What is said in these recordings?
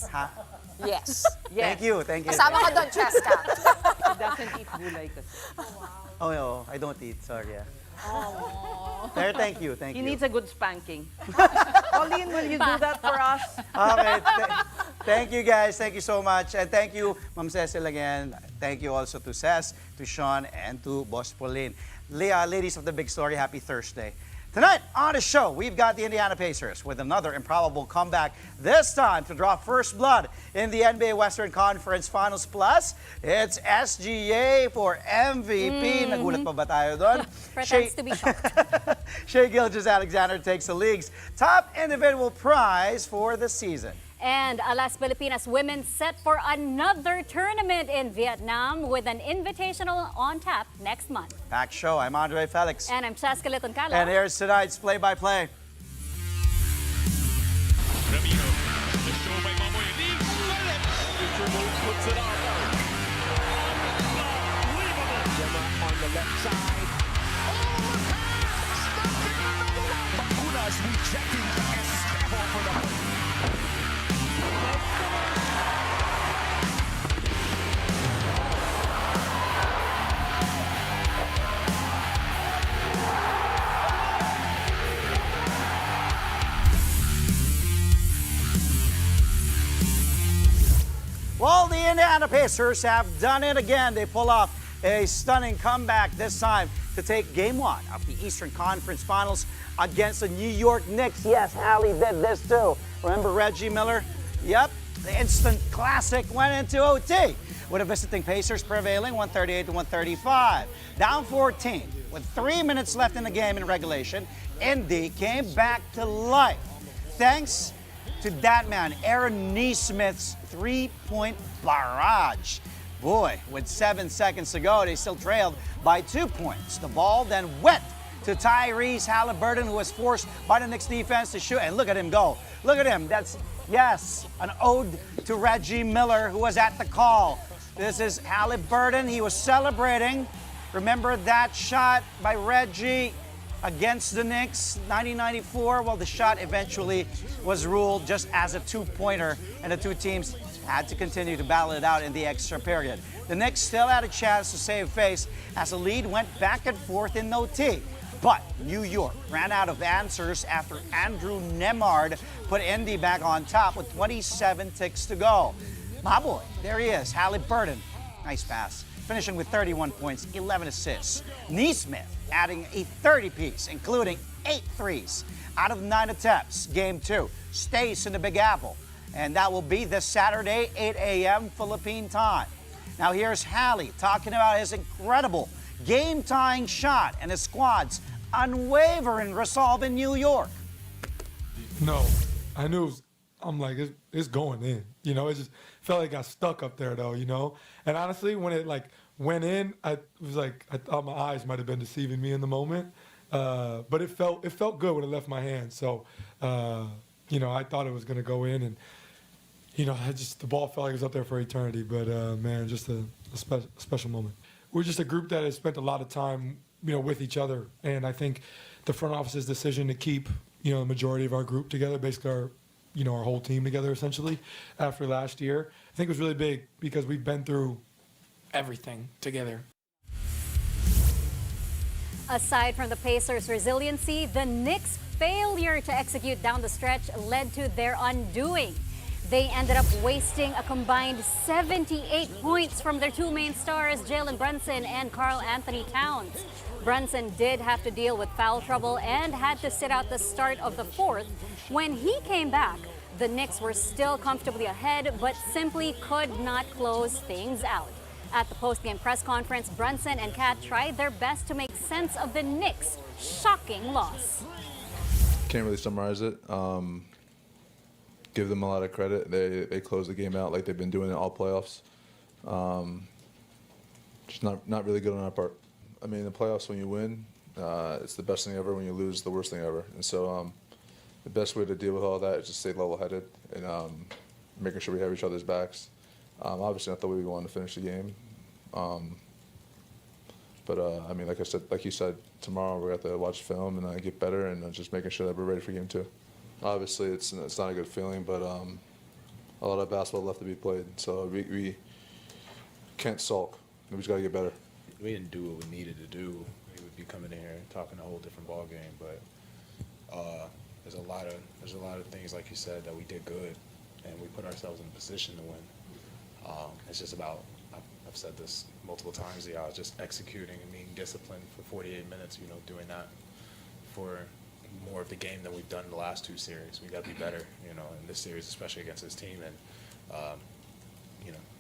Yes. Ha? Yes. Thank you, thank you. Kasama ka doon, Cheska. He doesn't eat gulay kasi. Oh, no, I don't eat, sorry. There, thank you, thank He you. needs a good spanking. Pauline, will you do that for us? Okay, thank you guys, thank you so much. And thank you, Ma'am Cecil again. Thank you also to Cez, to Sean, and to Boss Pauline. Ladies of the big story, happy Thursday. Tonight on the show, we've got the Indiana Pacers with another improbable comeback, this time to draw first blood in the NBA Western Conference Finals. Plus, it's SGA for MVP. Nagulat pa ba tayo doon? Pretends to be shocked. Shai Gilgeous-Alexander takes the league's top individual prize for the season. And Alas Pilipinas women set for another tournament in Vietnam with an invitational on tap next month. Packed show. I'm Andre Felix. And I'm Cheska Litoncala. And here's tonight's play-by-play. Ramiro, the show by Mamoy League, Future move puts it on. Unbelievable. Gemma on the left side. Oh, the pass! Stuck in another one. Bacunas rejecting Espejo for the win. Well, the Indiana Pacers have done it again. They pull off a stunning comeback this time to take Game 1 of the Eastern Conference Finals against the New York Knicks. Yes, Hallie did this too. Remember Reggie Miller? Yep, the instant classic went into OT with the visiting Pacers prevailing 138 to 135. Down 14 with 3 minutes left in the game in regulation, Indy came back to life thanks to that man, Aaron Nesmith's three-point barrage. Boy, with 7 seconds to go, they still trailed by 2 points. The ball then went to Tyrese Halliburton, who was forced by the Knicks defense to shoot. And look at him go. Look at him. That's, yes, an ode to Reggie Miller, who was at the call. This is Halliburton. He was celebrating. Remember that shot by Reggie against the Knicks, 1994? Well, the shot eventually was ruled just as a two-pointer, and the two teams had to continue to battle it out in the extra period. The Knicks still had a chance to save face as the lead went back and forth in OT. But New York ran out of answers after Andrew Nemard put Indy back on top with 27 ticks to go. My boy, there he is, Halliburton. Nice pass. Finishing with 31 points, 11 assists. Nesmith adding a 30-piece, including 8 threes out of 9 attempts. Game 2 stays in the Big Apple, and that will be this Saturday, 8 a.m. Philippine time. Now here's Hallie talking about his incredible game-tying shot and his squad's unwavering resolve in New York. No, I knew I'm like, it's going in. You know, it just felt like I got stuck up there, though, you know? And honestly, when it, went in, I thought my eyes might have been deceiving me in the moment. But it felt good when it left my hand. So, I thought it was going to go in. And, the ball felt like it was up there for eternity. But, man, just a special moment. We're just a group that has spent a lot of time, with each other. And I think the front office's decision to keep, the majority of our group together, basically our whole team together, essentially, after last year, I think was really big because we've been through everything together. Aside from the Pacers' resiliency, the Knicks' failure to execute down the stretch led to their undoing. They ended up wasting a combined 78 points from their two main stars, Jalen Brunson and Karl Anthony Towns. Brunson did have to deal with foul trouble and had to sit out the start of the fourth. When he came back, the Knicks were still comfortably ahead, but simply could not close things out. At the post-game press conference, Brunson and Kat tried their best to make sense of the Knicks' shocking loss. Can't really summarize it. Give them a lot of credit. They closed the game out like they've been doing it all playoffs. Just not really good on our part. I mean, in the playoffs, when you win, it's the best thing ever. When you lose, the worst thing ever. And so the best way to deal with all that is just stay level-headed and making sure we have each other's backs. Obviously, not the way we wanted to finish the game. But I mean, like you said, tomorrow we're going to have to watch film and get better and just making sure that we're ready for game 2. Obviously, it's not a good feeling, but a lot of basketball left to be played. So we can't sulk. We just got to get better. We didn't do what we needed to do. We would be coming in here and talking a whole different ball game. But there's a lot of things, like you said, that we did good, and we put ourselves in a position to win. It's just about, I've said this multiple times, just executing and being disciplined for 48 minutes. Doing that for more of the game than we've done in the last 2 series. We got to be better, in this series, especially against this team. And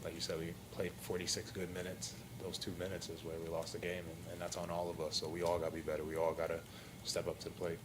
like you said, we played 46 good minutes. Those 2 minutes is where we lost the game, and that's on all of us. So we all got to be better. We all got to step up to the plate.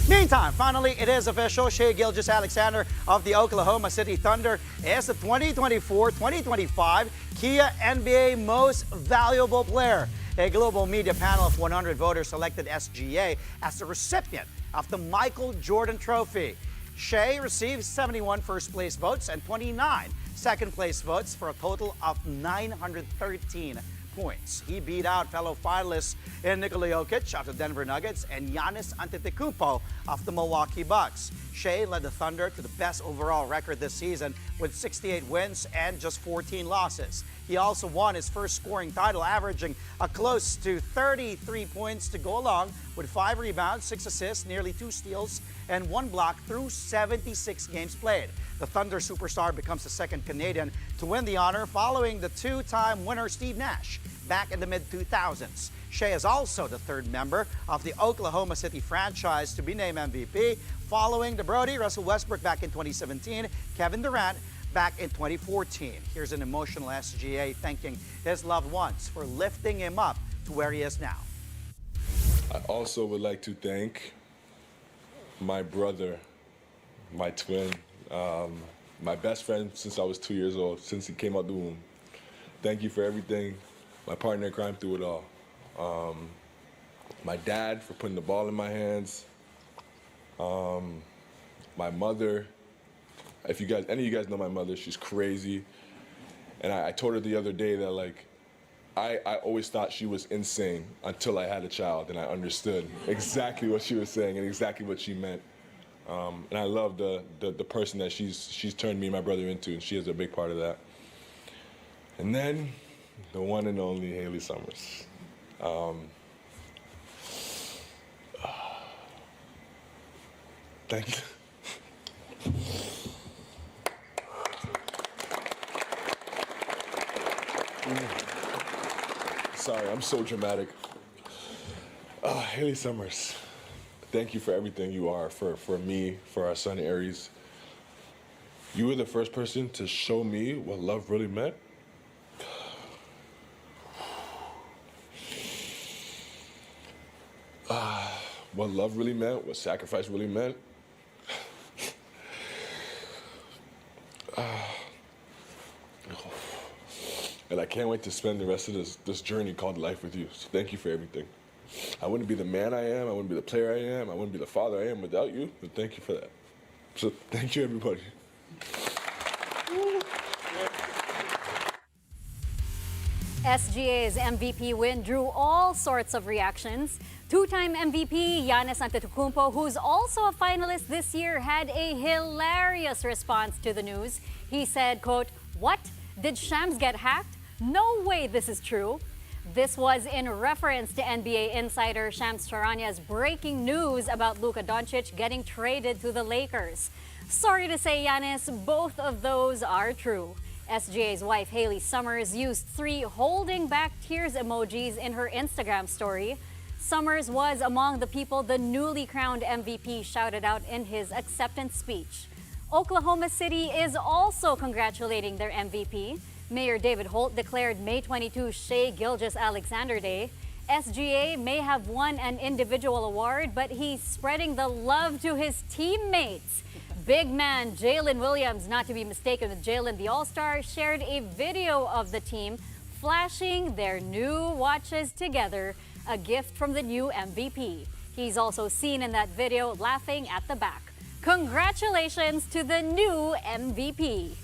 Meantime, finally, it is official. Shai Gilgeous-Alexander of the Oklahoma City Thunder is the 2024-2025 Kia NBA Most Valuable Player. A global media panel of 100 voters selected SGA as the recipient of the Michael Jordan Trophy. Shai received 71 first-place votes and 29 second-place votes for a total of 913 points. He beat out fellow finalists in Nikola Jokic of the Denver Nuggets and Giannis Antetokounmpo of the Milwaukee Bucks. Shai led the Thunder to the best overall record this season with 68 wins and just 14 losses. He also won his first scoring title, averaging a close to 33 points to go along with 5 rebounds, 6 assists, nearly 2 steals, and 1 block through 76 games played. The Thunder superstar becomes the second Canadian to win the honor, following the 2-time winner Steve Nash back in the mid-2000s. Shai is also the 3rd member of the Oklahoma City franchise to be named MVP, following the Brody, Russell Westbrook back in 2017, Kevin Durant back in 2014. Here's an emotional SGA thanking his loved ones for lifting him up to where he is now. I also would like to thank my brother, my twin, my best friend since I was 2 years old, since he came out the womb. Thank you for everything. My partner in crime through it all. My dad for putting the ball in my hands. My mother. If you guys, any of you guys know my mother, she's crazy. And I told her the other day that, like, I always thought she was insane until I had a child, and I understood exactly what she was saying and exactly what she meant. And I love the person that she's turned me and my brother into, and she is a big part of that. And then the one and only Haley Summers. Thank you. Sorry, I'm so dramatic. Haley Summers, thank you for everything you are for me, for our son Aries. You were the first person to show me what love really meant. What love really meant, what sacrifice really meant. And I can't wait to spend the rest of this journey called life with you. So thank you for everything. I wouldn't be the man I am, I wouldn't be the player I am, I wouldn't be the father I am without you, but thank you for that. So thank you, everybody. SGA's MVP win drew all sorts of reactions. 2-time MVP Giannis Antetokounmpo, who's also a finalist this year, had a hilarious response to the news. He said, quote, "What? Did Shams get hacked? No way this is true." This was in reference to NBA insider Shams Charanya's breaking news about Luka Doncic getting traded to the Lakers. Sorry to say, Giannis, both of those are true. SGA's wife, Haley Summers, used 3 holding back tears emojis in her Instagram story. Summers was among the people the newly crowned MVP shouted out in his acceptance speech. Oklahoma City is also congratulating their MVP. Mayor David Holt declared May 22 Shai Gilgeous-Alexander Day. SGA may have won an individual award, but he's spreading the love to his teammates. Big man Jalen Williams, not to be mistaken with Jalen the All-Star, shared a video of the team flashing their new watches together, a gift from the new MVP. He's also seen in that video laughing at the back. Congratulations to the new MVP.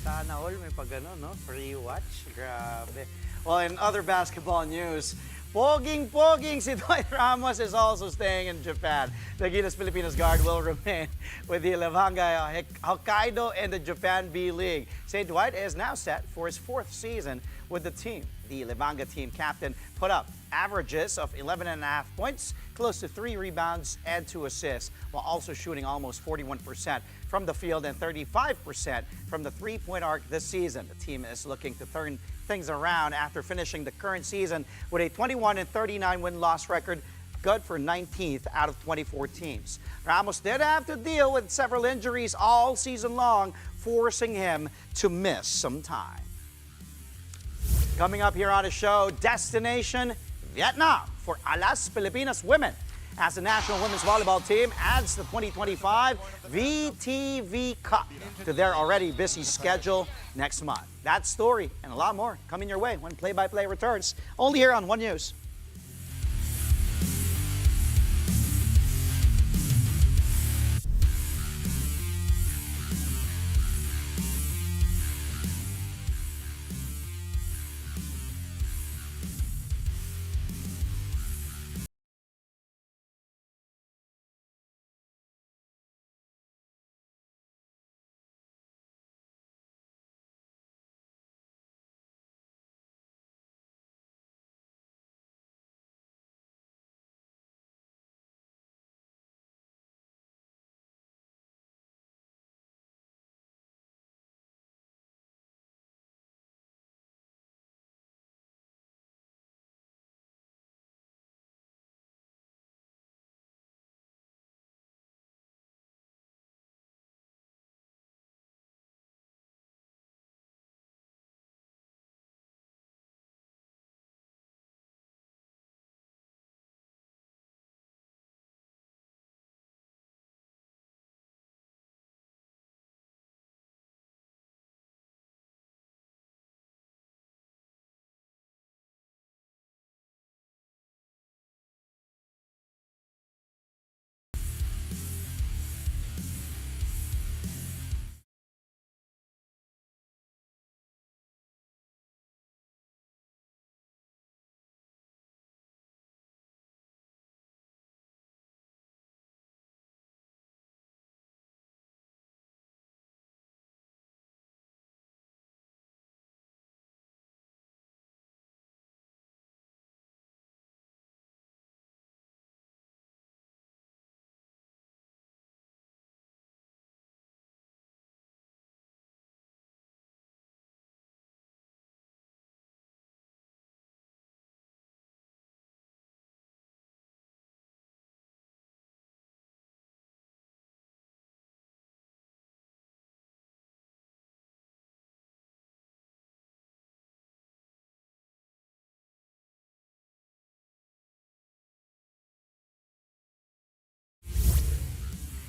Sana all may pag ano, no? Free watch. Grabe. Well, in other basketball news, Poging si Dwight Ramos is also staying in Japan. The Gilas Pilipinas guard will remain with the Livanga Hokkaido in the Japan B-League. St. Dwight is now set for his 4th season with the team. The Livanga team captain put up averages of 11.5 points, close to 3 rebounds and 2 assists, while also shooting almost 41% from the field and 35% from the three-point arc this season. The team is looking to turn things around after finishing the current season with a 21-39 win-loss record, good for 19th out of 24 teams. Ramos did have to deal with several injuries all season long, forcing him to miss some time. Coming up here on the show, Destination Vietnam for Alas Pilipinas Women, as the national women's volleyball team adds the 2025 VTV Cup to their already busy schedule next month. That story and a lot more coming your way when play-by-play returns, only here on One News.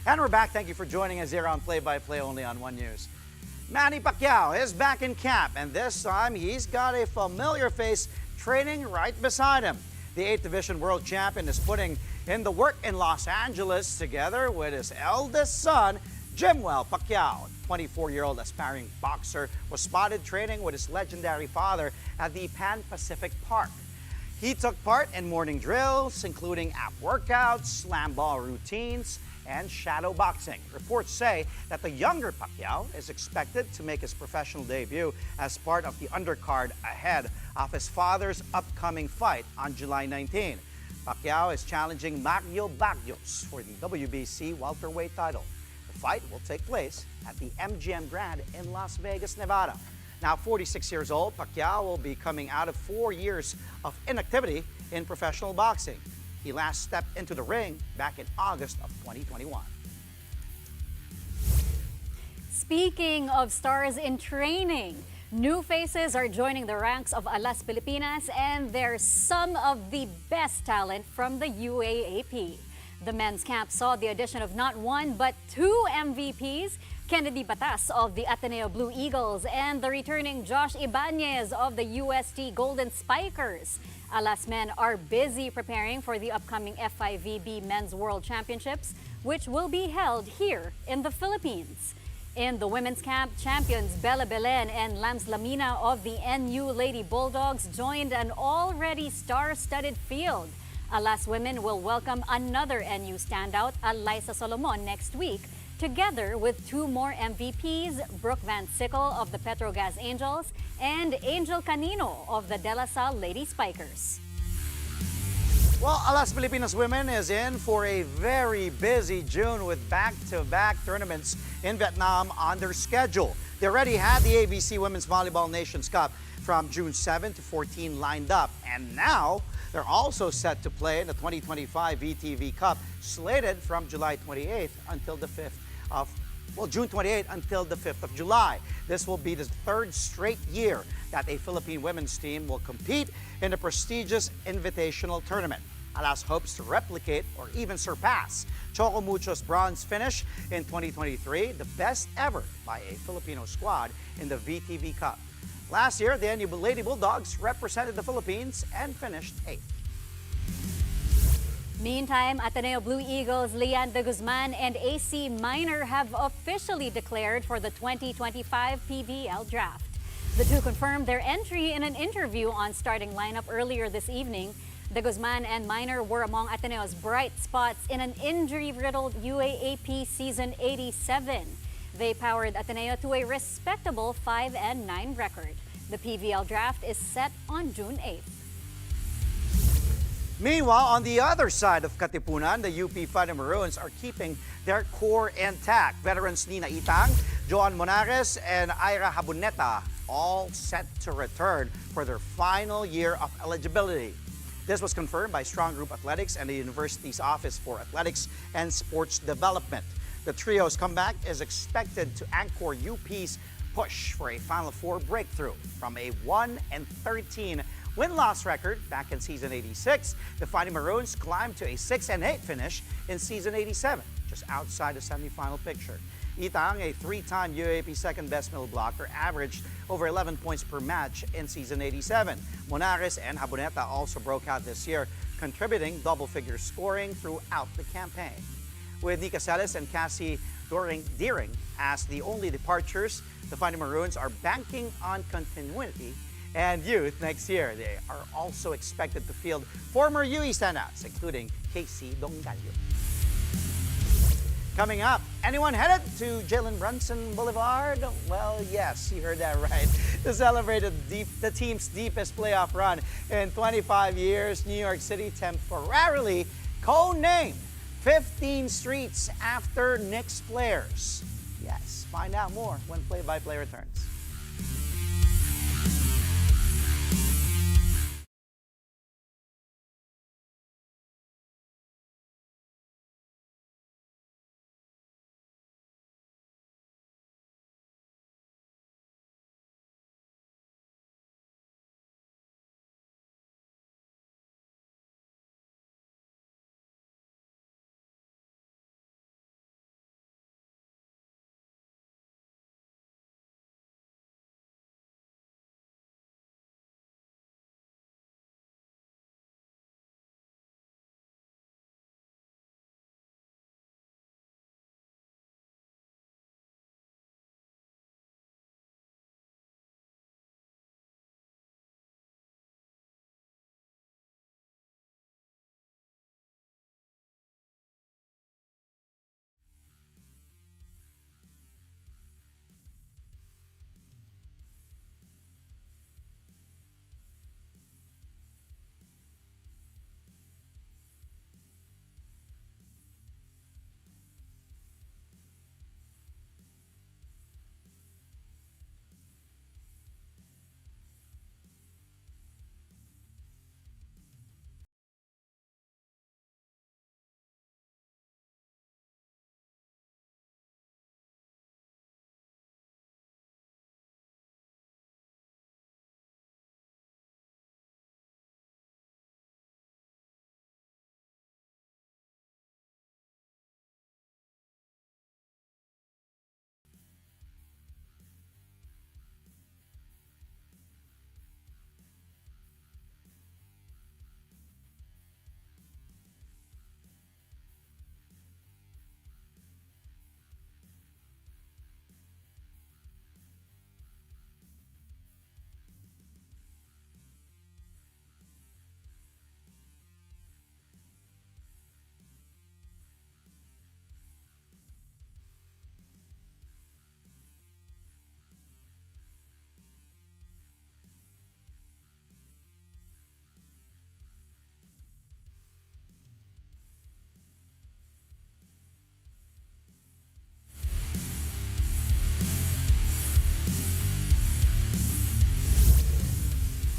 And we're back. Thank you for joining us here on Play-by-Play only on One News. Manny Pacquiao is back in camp, and this time he's got a familiar face training right beside him. The 8th Division World Champion is putting in the work in Los Angeles together with his eldest son, Jimwell Pacquiao. 24-year-old aspiring boxer was spotted training with his legendary father at the Pan Pacific Park. He took part in morning drills, including ab workouts, slam ball routines, and shadow boxing. Reports say that the younger Pacquiao is expected to make his professional debut as part of the undercard ahead of his father's upcoming fight on July 19. Pacquiao is challenging Mario Barrios for the WBC welterweight title. The fight will take place at the MGM Grand in Las Vegas, Nevada. Now 46 years old, Pacquiao will be coming out of 4 years of inactivity in professional boxing. He last stepped into the ring back in August of 2021. Speaking of stars in training, new faces are joining the ranks of Alas Pilipinas, and they're some of the best talent from the UAAP. The men's camp saw the addition of not one but 2 MVPs, Kennedy Batas of the Ateneo Blue Eagles and the returning Josh Ibanez of the UST Golden Spikers. Alas men are busy preparing for the upcoming F5VB Men's World Championships, which will be held here in the Philippines. In the women's camp, champions Bella Belen and Lams Lamina of the NU Lady Bulldogs joined an already star-studded field. Alas women will welcome another NU standout, Alyssa Solomon, next week, together with two more MVPs, Brooke Van Sickle of the Petrogas Angels and Angel Canino of the De La Salle Lady Spikers. Well, Alas Pilipinas Women is in for a very busy June with back-to-back tournaments in Vietnam on their schedule. They already had the ABC Women's Volleyball Nations Cup from June 7 to 14 lined up. And now they're also set to play in the 2025 VTV Cup, slated from July 28th until the 5th of June 28th until the 5th of July. This will be the third straight year that a Philippine women's team will compete in the prestigious invitational tournament. Alas hopes to replicate or even surpass Choco Mucho's bronze finish in 2023, the best ever by a Filipino squad in the VTV Cup. Last year, the NU Lady Bulldogs represented the Philippines and finished 8th. Meantime, Ateneo Blue Eagles Lian de Guzman and AC Minor have officially declared for the 2025 PVL draft. The two confirmed their entry in an interview on starting lineup earlier this evening. De Guzman and Minor were among Ateneo's bright spots in an injury-riddled UAAP season 87. They powered Ateneo to a respectable 5-9 record. The PVL draft is set on June 8th. Meanwhile, on the other side of Katipunan, the UP Fighting Maroons are keeping their core intact. Veterans Nina Itang, Joan Monares, and Ira Habuneta all set to return for their final year of eligibility. This was confirmed by Strong Group Athletics and the university's Office for Athletics and Sports Development. The trio's comeback is expected to anchor UP's push for a Final Four breakthrough. From a 1-13 win-loss record back in season 86, the Fighting Maroons climbed to a 6-8 finish in season 87, just outside the semifinal picture. Itang, a three-time UAAP second-best middle blocker, averaged over 11 points per match in season 87. Monares and Habuneta also broke out this year, contributing double-figure scoring throughout the campaign. With Nika Celis and Cassie Deering as the only departures, the Fighting Maroons are banking on continuity and youth next year. They are also expected to field former UE standouts, including Casey Dongallo. Coming up, anyone headed to Jalen Brunson Boulevard? Well, yes, you heard that right. To celebrate the team's deepest playoff run in 25 years, New York City temporarily co-named 15 streets after Knicks players. Yes, find out more when Play-by-Play returns.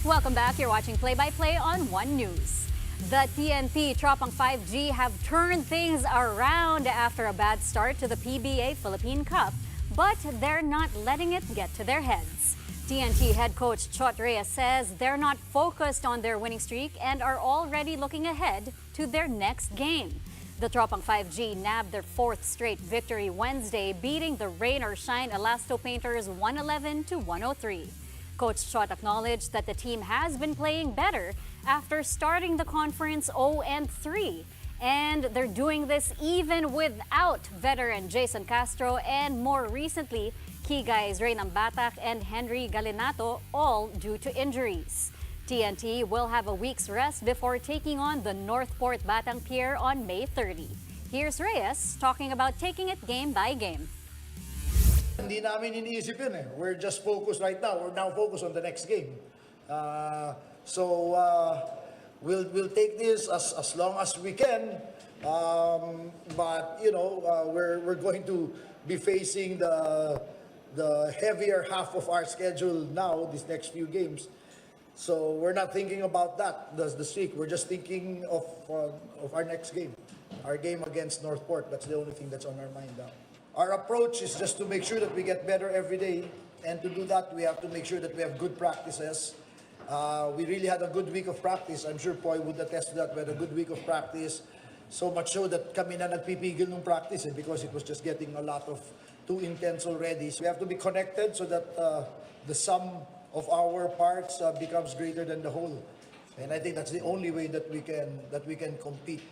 Welcome back. You're watching Play-by-Play on One News. The TNT Trop 5G have turned things around after a bad start to the PBA Philippine Cup, but they're not letting it get to their heads. TNT head coach Chot Reyes says they're not focused on their winning streak and are already looking ahead to their next game. The Trop 5G nabbed their fourth straight victory Wednesday, beating the rain or shine Elasto Painters 111-103. Coach Chot acknowledged that the team has been playing better after starting the conference 0-3. And they're doing this even without veteran Jason Castro and more recently, key guys Reynam Batak and Henry Galinato, all due to injuries. TNT will have a week's rest before taking on the Northport Batang Pier on May 30. Here's Reyes talking about taking it game by game. Hindi namin iniisip yun eh. We're just focused right now. We're now focused on the next game. We'll take this as long as we can. But you know, we're going to be facing the heavier half of our schedule now, these next few games. So we're not thinking about that, the streak. We're just thinking of our next game, our game against Northport. That's the only thing that's on our mind now. Our approach is just to make sure that we get better every day. And to do that, we have to make sure that we have good practices. We really had a good week of practice. I'm sure Poy would attest to that. We had a good week of practice. So much so that kami na nagpipigil ng practice because it was just getting a lot of too intense already. So we have to be connected so that the sum of our parts becomes greater than the whole. And I think that's the only way that we can compete.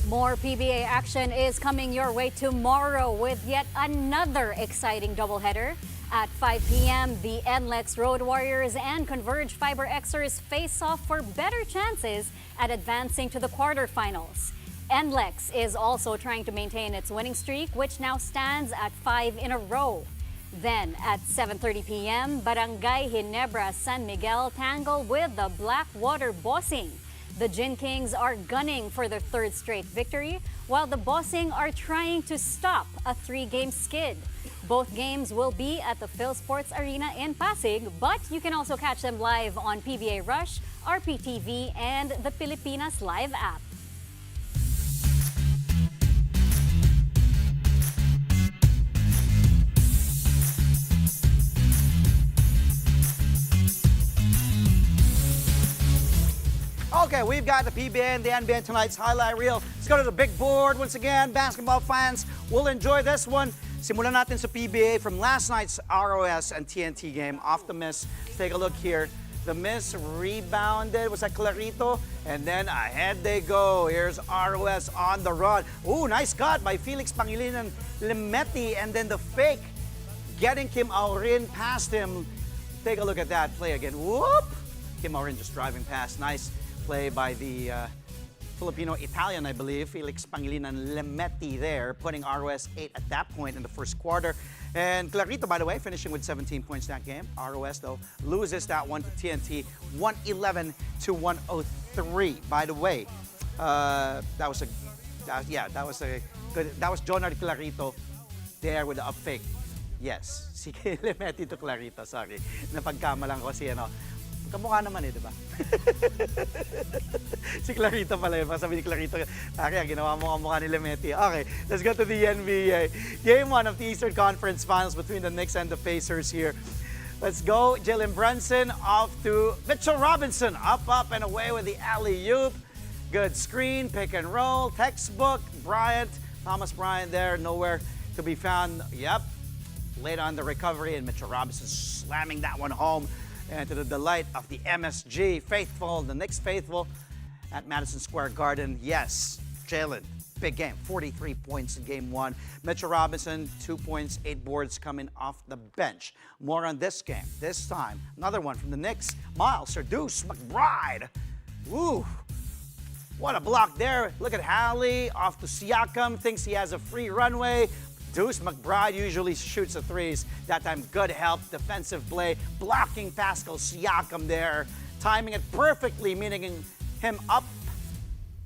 More PBA action is coming your way tomorrow with yet another exciting doubleheader. At 5 p.m., the NLEX Road Warriors and Converge Fiber Xers face off for better chances at advancing to the quarterfinals. NLEX is also trying to maintain its winning streak, which now stands at 5 in a row. Then at 7:30 p.m., Barangay Ginebra San Miguel tangle with the Blackwater Bossing. The Gin Kings are gunning for their third straight victory, while the Bossing are trying to stop a 3-game skid. Both games will be at the Phil Sports Arena in Pasig, but you can also catch them live on PBA Rush, RPTV, and the Pilipinas Live app. Okay, we've got the PBA and the NBA tonight's highlight reel. Let's go to the big board once again. Basketball fans will enjoy this one. Simulan natin sa PBA from last night's ROS and TNT game. Off the miss. Let's take a look here. The miss rebounded. Was that Clarito? And then ahead they go. Here's ROS on the run. Ooh, nice cut by Felix Pangilinan Limetti. And then the fake getting Kim Aurin past him. Take a look at that play again. Whoop! Kim Aurin just driving past. Nice play by the Filipino-Italian, I believe, Felix Pangilinan Limetti there, putting ROS 8 at that point in the first quarter. And Clarito, by the way, finishing with 17 points that game. ROS, though, loses that one to TNT, 111-103. By the way, that was Jonard Clarito there with the up fake. Yes, si Limetti to Clarito, sorry. Napagkamalan ko si kamukha naman di ba? Si Clarito pala yun. Sabi ni Clarito, kaya ginawa mo kamukha ni Limetti. Okay, let's go to the NBA. Game 1 of the Eastern Conference Finals between the Knicks and the Pacers here. Let's go. Jalen Brunson off to Mitchell Robinson. Up, and away with the alley-oop. Good screen, pick and roll, textbook. Thomas Bryant there, nowhere to be found. Yep, late on the recovery, and Mitchell Robinson slamming that one home. And to the delight of the MSG faithful, the Knicks faithful at Madison Square Garden. Yes, Jalen, big game, 43 points in game 1. Mitchell Robinson, 2 points, 8 boards coming off the bench. More on this game. This time, another one from the Knicks. Miles Deuce McBride. Woo! What a block there. Look at Hallie off to Siakam. Thinks he has a free runway. Deuce McBride usually shoots the threes. That time, good help, defensive play, blocking Pascal Siakam there, timing it perfectly, meaning him up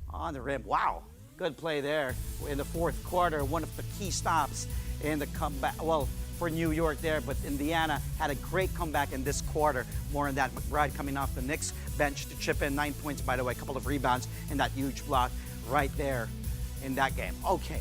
on the rim. Wow, good play there in the fourth quarter. One of the key stops in the comeback. Well, for New York there, but Indiana had a great comeback in this quarter. More on that. McBride coming off the Knicks bench to chip in 9 points, by the way, a couple of rebounds in that huge block right there in that game. Okay,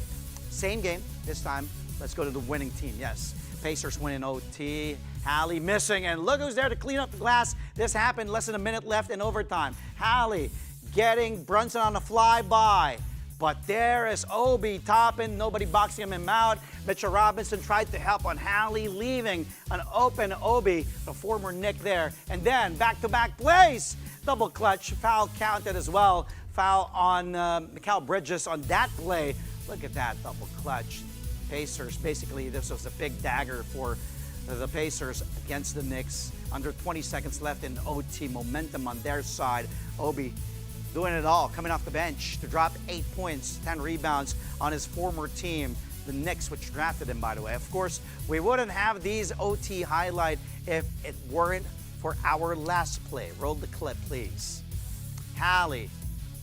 same game this time. Let's go to the winning team. Yes, Pacers win in OT. Hallie missing, and look who's there to clean up the glass. This happened less than a minute left in overtime. Hallie getting Brunson on a flyby. But there is Obi topping, nobody boxing him out. Mitchell Robinson tried to help on Hallie, leaving an open Obi, the former Knick there. And then back-to-back plays. Double clutch, foul counted as well. Foul on Mikal Bridges on that play. Look at that double clutch. Pacers, basically this was a big dagger for the Pacers against the Knicks. Under 20 seconds left in OT, momentum on their side. Obi doing it all, coming off the bench to drop 8 points, 10 rebounds on his former team, the Knicks, which drafted him, by the way. Of course, we wouldn't have these OT highlight if it weren't for our last play. Roll the clip, please. Hallie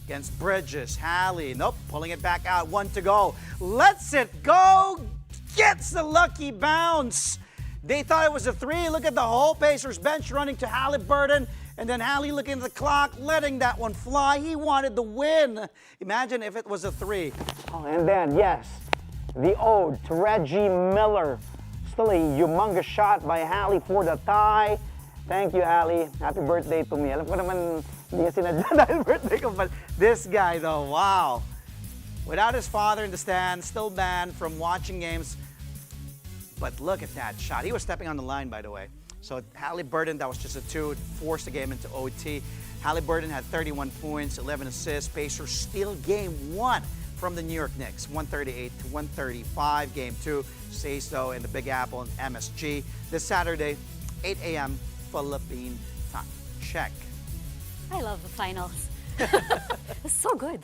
against Bridges. Hallie, nope, pulling it back out. 1 to go. Lets it go. Gets the lucky bounce. They thought it was a 3. Look at the whole Pacers bench running to Halliburton. And then Hallie looking at the clock, letting that one fly. He wanted the win. Imagine if it was a 3. Oh, and then, yes, the ode to Reggie Miller. Still a humongous shot by Hallie for the tie. Thank you, Hallie. Happy birthday to me. Alam ko naman, hindi niya sinadya dahil birthday ko. But this guy, though, wow. Without his father in the stands, still banned from watching games. But look at that shot. He was stepping on the line, by the way. So Halliburton, that was just a 2, forced the game into OT. Halliburton had 31 points, 11 assists. Pacers steal game 1 from the New York Knicks, 138 to 135. Game 2 stays though in the Big Apple and MSG this Saturday, 8 a.m. Philippine time. Check. I love the finals. It's so good.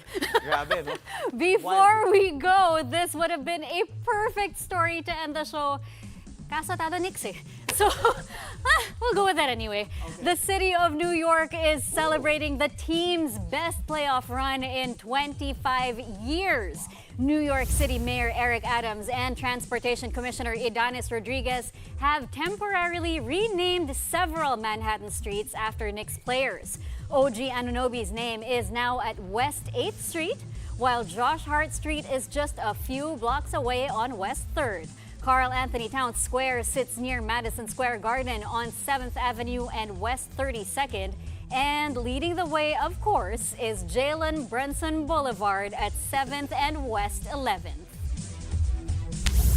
Grabe, no? Before we go, this would have been a perfect story to end the show. Kaso talo Knicks eh. So, we'll go with that anyway. Okay. The city of New York is celebrating the team's best playoff run in 25 years. New York City Mayor Eric Adams and Transportation Commissioner Idanis Rodriguez have temporarily renamed several Manhattan streets after Knicks players. OG Anunoby's name is now at West 8th Street, while Josh Hart Street is just a few blocks away on West 3rd. Carl Anthony Towns Square sits near Madison Square Garden on 7th Avenue and West 32nd. And leading the way, of course, is Jalen Brunson Boulevard at 7th and West 11th.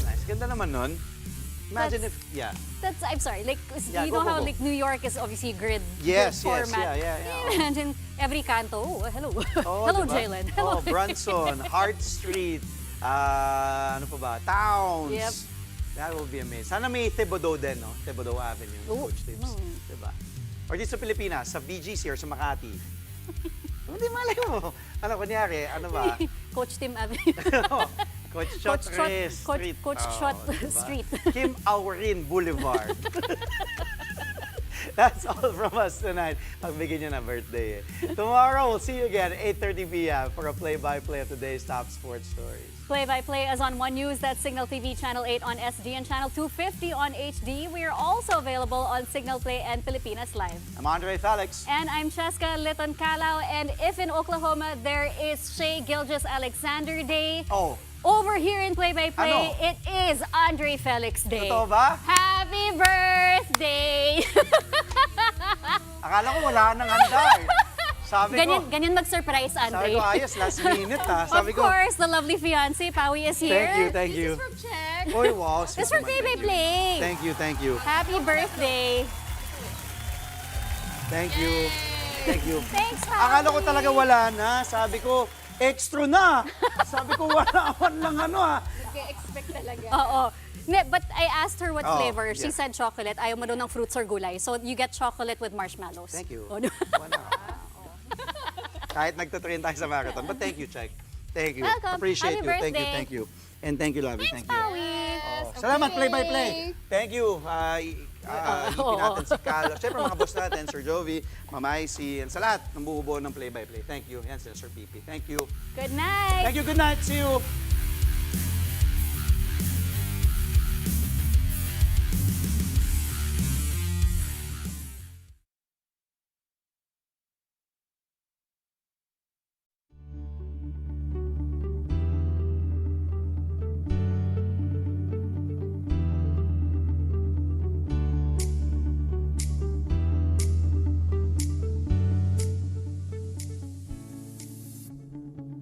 Nice. Ganda naman nun. Imagine I'm sorry, like, yeah, you know how like New York is obviously grid format. Yeah. Imagine every canto, hello. Oh, hello, diba? Jalen. Hello. Oh, Brunson, Hart Street, ano pa ba? Towns. Yep. That will be amazing. Sana may Thibodeau din, no? Thibodeau Avenue, Coach Tips. Diba? Or dito sa Pilipinas, sa BGC or sa Makati. Hindi malay mo. Ano, kunyari, ano ba? Coach Tim Avenue. Coach Shot Street. Coach Shot diba? Street. Kim Aurin Boulevard. That's all from us tonight. Magbigay niyo na birthday eh. Tomorrow, we'll see you again at 8:30 p.m. for a play-by-play of today's top sports stories. Play-by-play is on One News, that's Signal TV Channel 8 on SD and Channel 250 on HD. We are also available on Signal Play and Pilipinas Live. I'm Andre Felix. And I'm Cheska Liton Calao. And if in Oklahoma there is Shea Gilgeous-Alexander Day, over here in Play-by-Play, it is Andre Felix Day. Totoo ba? Happy birthday! Akala ko wala nang handa eh. Sabi ganyan mag-surprise, Andre. Sabi ko, ayos, last minute ha. Of course, the lovely fiancé, Pawi, is here. Thank you. This is from Check. Oy, wow. This is from Play-by-Play. Thank you. Happy birthday. Thank you. Thanks, Pawi. Akala ko talaga wala na. Sabi ko, extra na. Sabi ko, wala lang ano ha. Nag-expect talaga. Oo. But I asked her what flavor. She said chocolate. Ayaw mo daw ng fruits or gulay. So you get chocolate with marshmallows. Thank you. Oh, no. Kahit nagtutrain tayo sa marathon. But thank you, Chek. Thank you. Welcome. Appreciate Happy you. birthday. Thank you. And thank you, Lovey. Thanks, Thank you. Pawi. Salamat, Play-by-Play. Thank you. Ipin natin si Carlo. Siyempre, mga boss natin, Sir Jovi, Mama Icy, and sa lahat ng bubuo ng Play-by-Play. Thank you. Yan, Sir Pipi. Thank you. Good night. Thank you. Good night. See you.